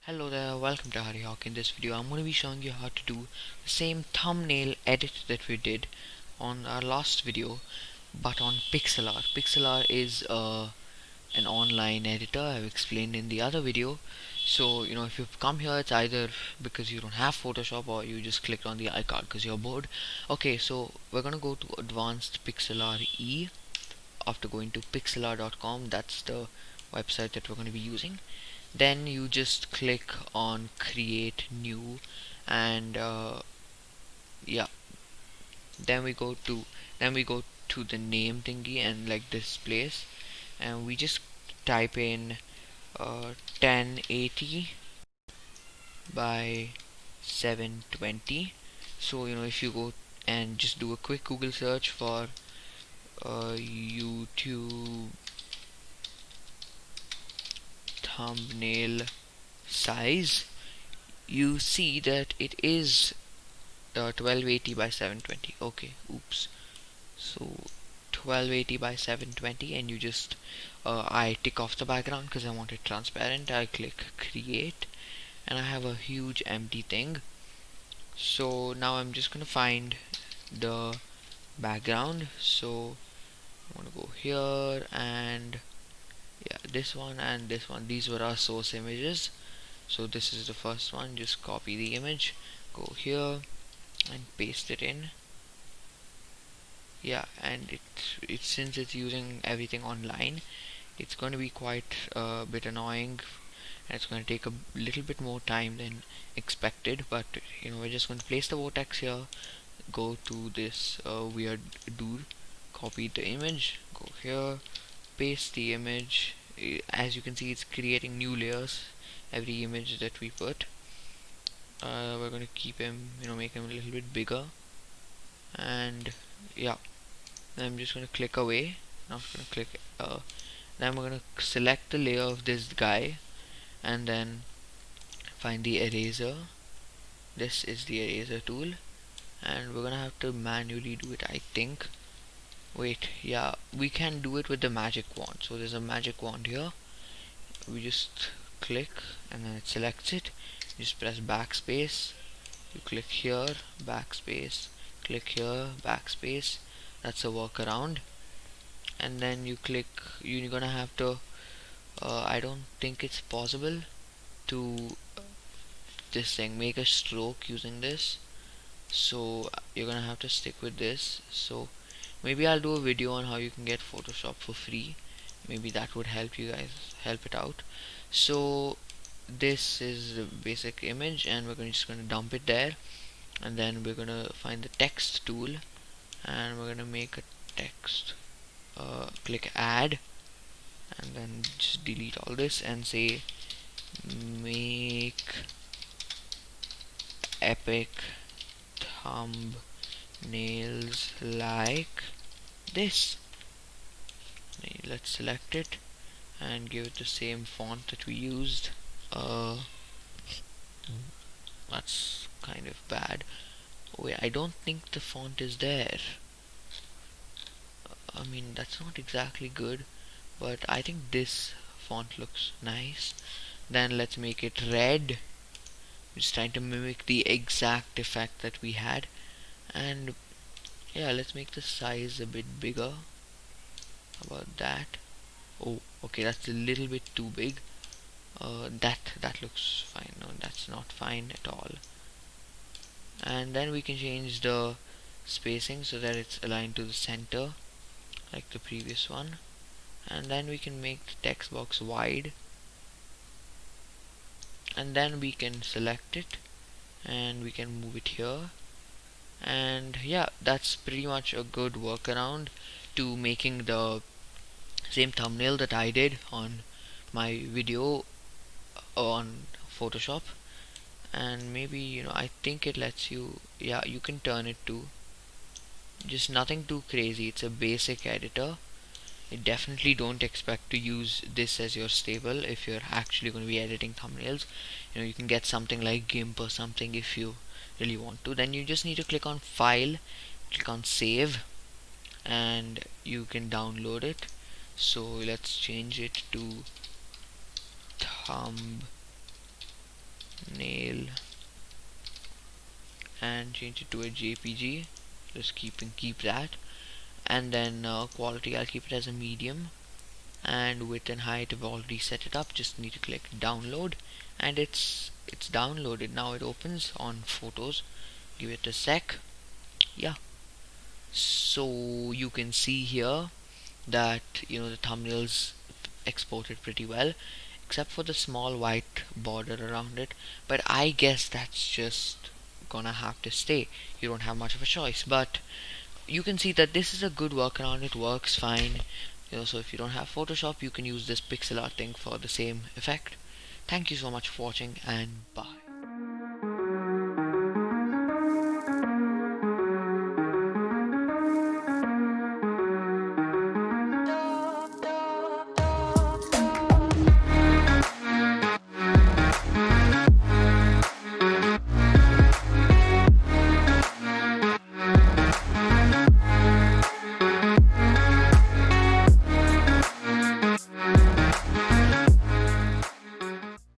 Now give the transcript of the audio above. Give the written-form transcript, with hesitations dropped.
Hello there, welcome to Harry Hawk. In this video I'm going to be showing you how to do the same thumbnail edit that we did on our last video, but on Pixlr. Pixlr is an online editor I've explained in the other video. So if you've come here, it's either because you don't have Photoshop or you just clicked on the icon because you're bored. Okay, so we're going to go to Advanced Pixlr E. After going to pixlr.com, that's the website that we're going to be using. Then you just click on create new, and yeah, then we go to the name thingy and like this place, and we just type in 1080 by 720. So if you go and just do a quick Google search for YouTube thumbnail size, you see that it is 1280 by 720. Okay, oops. So 1280 by 720, and you just I tick off the background because I want it transparent. I click create, and I have a huge empty thing. So now I'm just gonna find the background. So I want to go here, and yeah, this one and this one, these were our source images. So this is the first one. Just copy the image, go here and paste it in. Yeah, and it's since it's using everything online, it's going to be quite a bit annoying, and it's going to take a little bit more time than expected. But we're just going to place the vortex here, go to this weird dude, copy the image, go here, paste the image. As you can see, it's creating new layers every image that we put. We're going to keep him, make him a little bit bigger, and yeah, then I'm just going to click away. Now I'm going to click then I'm going to select the layer of this guy, and then find the eraser. This is the eraser tool, and we're gonna have to manually do it, I think. Wait, yeah, we can do it with the magic wand. So there's a magic wand here. We just click, and then it selects it. You just press backspace. You click here, backspace. Click here, backspace. That's a workaround. And then you click. You're gonna have to. I don't think it's possible to this thing make a stroke using this. So you're gonna have to stick with this. So maybe I'll do a video on how you can get Photoshop for free. Maybe that would help you guys, help it out. So this is the basic image, and we're just going to dump it there, and then we're going to find the text tool, and we're going to make a text. Click add, and then just delete all this and say make epic thumbnails like this. Let's select it and give it the same font that we used. That's kind of bad. Wait, I don't think the font is there. I mean, that's not exactly good, but I think this font looks nice. Then let's make it red. Just trying to mimic the exact effect that we had. And yeah, let's make the size a bit bigger. How about that? Oh, okay, that's a little bit too big. That looks fine. No, that's not fine at all. And then we can change the spacing so that it's aligned to the center, like the previous one. And then we can make the text box wide, and then we can select it and we can move it here. And yeah, that's pretty much a good workaround to making the same thumbnail that I did on my video on Photoshop. And maybe I think it lets you, yeah, you can turn it to just nothing too crazy. It's a basic editor. You definitely don't expect to use this as your stable if you're actually going to be editing thumbnails. You can get something like GIMP or something if you really want to. Then you just need to click on file, click on save, and you can download it. So let's change it to thumbnail change it to a JPG. Just keep that. And then quality, I'll keep it as a medium. And width and height, I've already set it up. Just need to click download, and it's downloaded. Now it opens on photos. Give it a sec. Yeah, so you can see here that the thumbnails exported pretty well, except for the small white border around it. But I guess that's just gonna have to stay. You don't have much of a choice. But you can see that this is a good workaround. It works fine. So if you don't have Photoshop, you can use this pixel art thing for the same effect. Thank you so much for watching, and bye.